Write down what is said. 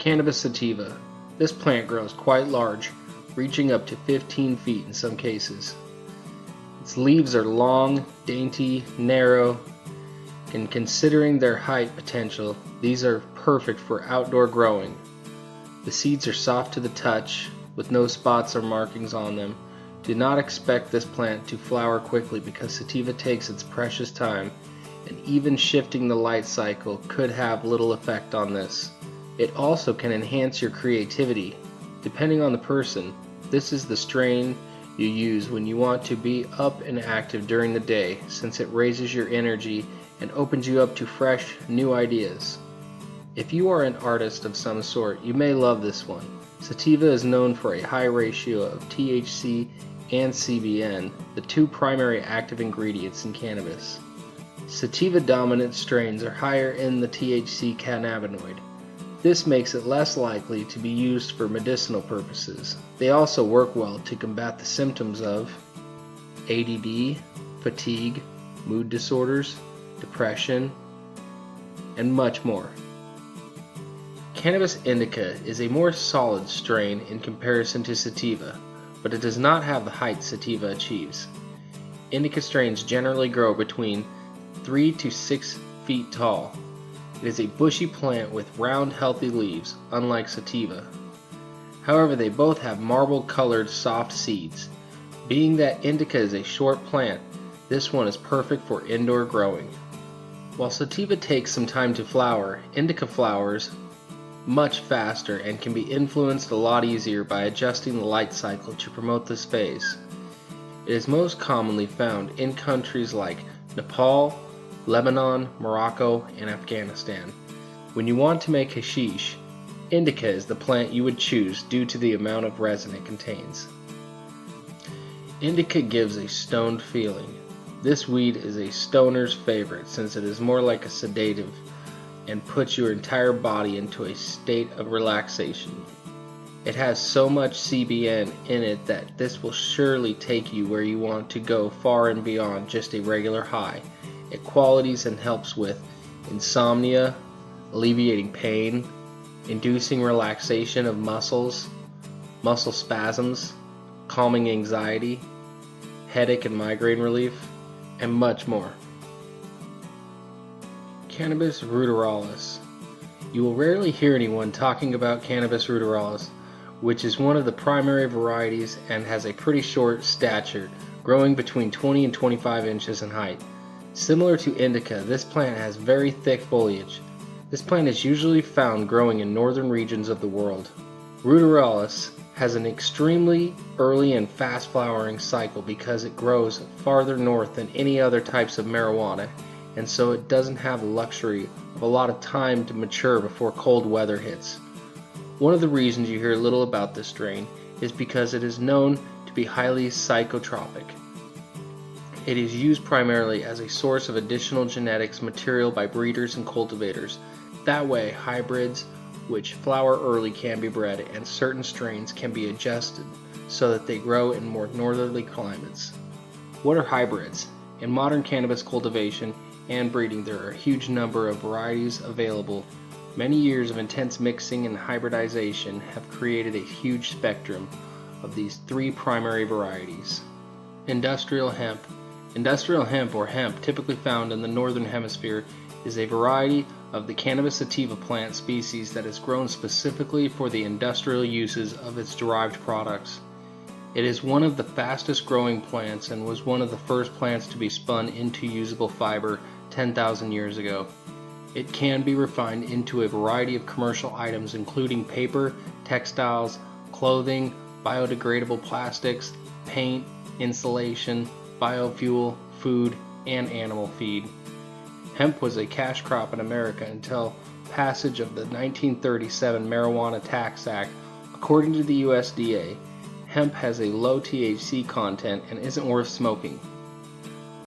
Cannabis sativa. This plant grows quite large, reaching up to 15 feet in some cases. Its leaves are long, dainty, narrow, and considering their height potential, these are perfect for outdoor growing. The seeds are soft to the touch, with no spots or markings on them. Do not expect this plant to flower quickly because sativa takes its precious time, and even shifting the light cycle could have little effect on this. It also can enhance your creativity. Depending on the person, this is the strain you use when you want to be up and active during the day, since it raises your energy and opens you up to fresh, new ideas. If you are an artist of some sort, you may love this one. Sativa is known for a high ratio of THC and CBN, the two primary active ingredients in cannabis. Sativa dominant strains are higher in the THC cannabinoid. This makes it less likely to be used for medicinal purposes. They also work well to combat the symptoms of ADD, fatigue, mood disorders, depression, and much more. Cannabis indica is a more solid strain in comparison to sativa, but it does not have the height sativa achieves. Indica strains generally grow between 3 to 6 feet tall. It is a bushy plant with round, healthy leaves, unlike sativa. However, they both have marble-colored soft seeds. Being that indica is a short plant, this one is perfect for indoor growing. While sativa takes some time to flower, indica flowers much faster and can be influenced a lot easier by adjusting the light cycle to promote this phase. It is most commonly found in countries like Nepal, Lebanon, Morocco, and Afghanistan. When you want to make hashish, indica is the plant you would choose due to the amount of resin it contains. Indica gives a stoned feeling. This weed is a stoner's favorite since it is more like a sedative and puts your entire body into a state of relaxation. It has so much CBN in it that this will surely take you where you want to go, far and beyond just a regular high. It qualities and helps with insomnia, alleviating pain, inducing relaxation of muscles, muscle spasms, calming anxiety, headache and migraine relief, and much more. Cannabis ruderalis. You will rarely hear anyone talking about Cannabis ruderalis, which is one of the primary varieties and has a pretty short stature, growing between 20 and 25 inches in height. Similar to indica, this plant has very thick foliage. This plant is usually found growing in northern regions of the world. Ruderalis has an extremely early and fast flowering cycle because it grows farther north than any other types of marijuana, and so it doesn't have the luxury of a lot of time to mature before cold weather hits. One of the reasons you hear little about this strain is because it is known to be highly psychotropic. It is used primarily as a source of additional genetics material by breeders and cultivators. That way, hybrids which flower early can be bred, and certain strains can be adjusted so that they grow in more northerly climates. What are hybrids? In modern cannabis cultivation and breeding, there are a huge number of varieties available. Many years of intense mixing and hybridization have created a huge spectrum of these three primary varieties. Industrial hemp. Industrial hemp, or hemp, typically found in the northern hemisphere, is a variety of the cannabis sativa plant species that is grown specifically for the industrial uses of its derived products. It is one of the fastest growing plants and was one of the first plants to be spun into usable fiber 10,000 years ago. It can be refined into a variety of commercial items including paper, textiles, clothing, biodegradable plastics, paint, insulation, biofuel, food, and animal feed. Hemp was a cash crop in America until passage of the 1937 Marijuana Tax Act. According to the USDA, hemp has a low THC content and isn't worth smoking.